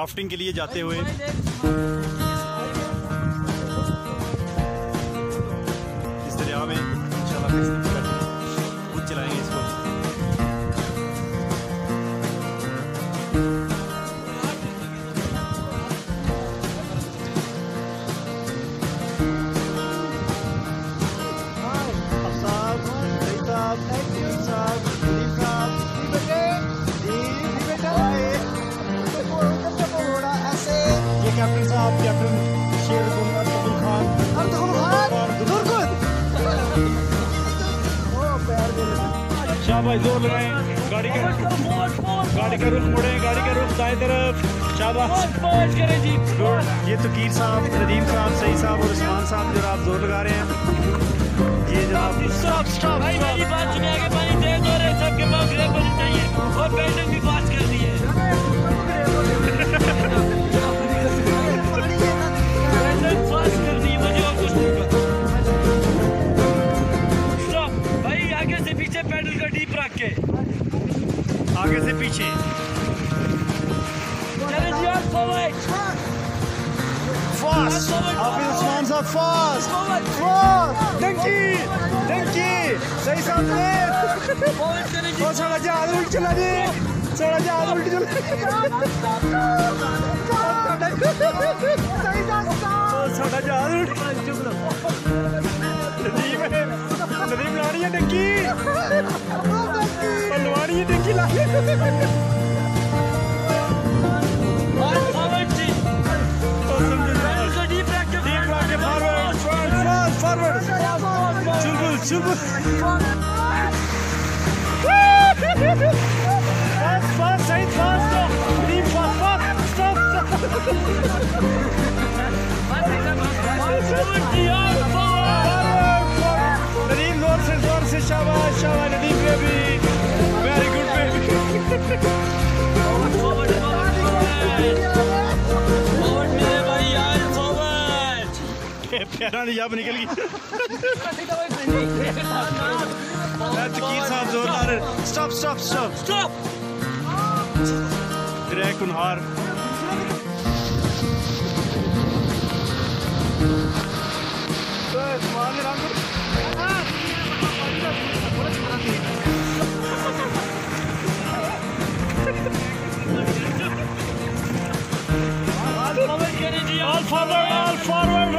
Rafting के लिए जाते हुए। इस दरिया में इंशाल्लाह खुद चलाएंगे इसको। कैप्टन साहब, कैप्टन शेर अब्दुल खान, शाह भाई जोर लगाएं, गाड़ी का रुख मोड़े, गाड़ी का रुख दाएं तरफ, शाबाश करें जी। ये तकीर साहब, नदीम साहब, सही साहब और उस्मान साहब जो आप जोर लगा रहे हैं। ये जनाब स्टॉप भाई, मेरी बात सुनिए, आगे पानी तेज हो रहा है, सबके पास ब्रेक होनी चाहिए और पेडल भी फास्ट कर दिए। आगे से पीछे फास्ट, हाफिज उस्मान साहब फास्ट, डंकी सही साहब ने और सारा जहाज उल्ट चला जी, सारा जहाज उल्ट चला, सारा जहाज उल्ट। नदीम लानी है डंकी, लवानी है डंकी ला। चुलबुल फास्ट सही फास्ट नदीम फास्ट नदीम जोर से शाबाश Nadeem baby, very good baby. प्यारा नहीं जब निकल गई। तकीर साहब जोरदार, स्टॉप स्टॉप स्टॉप स्टॉप, फिर कुनहार all forward all forward।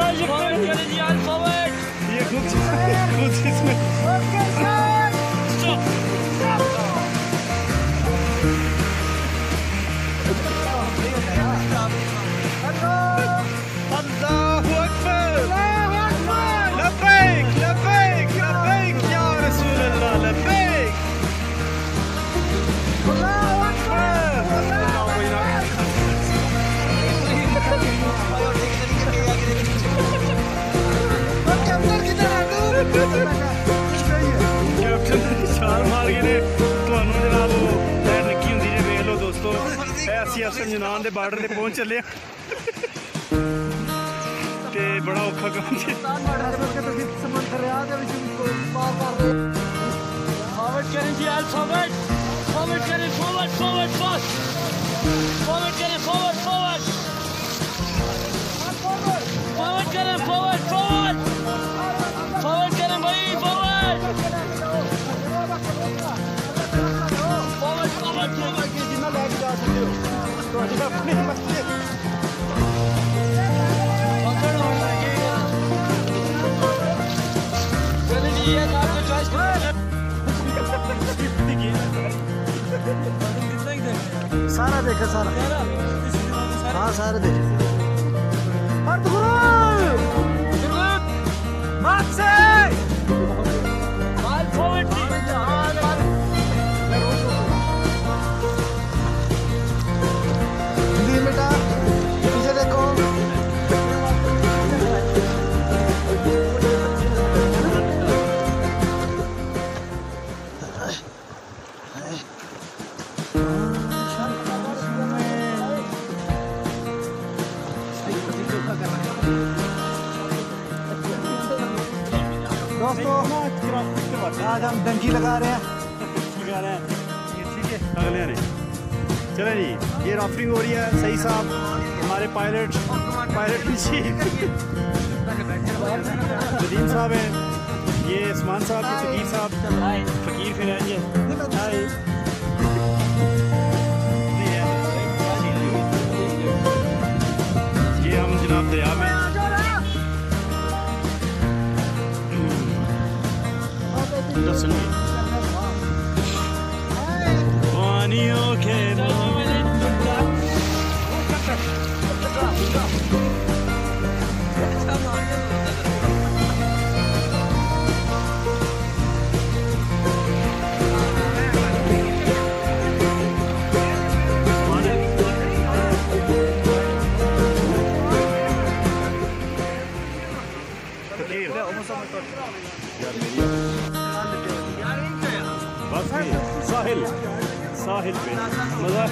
ये खुद इसमें stop अल्लाहु अकबर लब्बैक लब्बैक लब्बैक या रसूल अल्लाह लब्बैक अल्लाहु अकबर। कैप्टन छाल मार गए ने ਤੁਹਾਨੂੰ जनाब लैंड रखी होंगी जी, देख लो दोस्तों, ऐसी अफसर जनान के बार्डर से पहुंच चले ते बड़ा औखा काम जी। फॉरवर्ड करें जी, ऑल फॉरवर्ड, फॉरवर्ड करें, फॉरवर्ड फॉरवर्ड फास्ट, फॉरवर्ड करें, फॉरवर्ड फॉरवर्ड, फॉरवर्ड करें, फॉरवर्ड फॉरवर्ड, फॉरवर्ड करें भाई, फॉरवर्ड फॉरवर्ड फॉरवर्ड फॉरवर्ड के जितना लैग जा सकते हो तो अच्छा अपनी मस्ती पकड़ हो लगेगा। चलिए जी, ये आपको चॉइस सारा देखा, सारा हाँ सारा देखे। बेटा पीछे देखो, दोस्तों आज हम डंकी लगा रहे हैं, ये ठीक है, अगले ने चलें जी, ये राफ्टिंग हो रही है। सही साहब हमारे पायलट इन चीफ नदीम साहब हैं, ये उस्मान साहब, ये फकीर साहब, फकीर फिर हैं ये। ये हम जनाब दरिया में पानियों के बस साहिल पे मजा।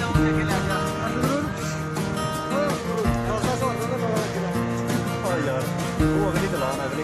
यार वो अगली किनारे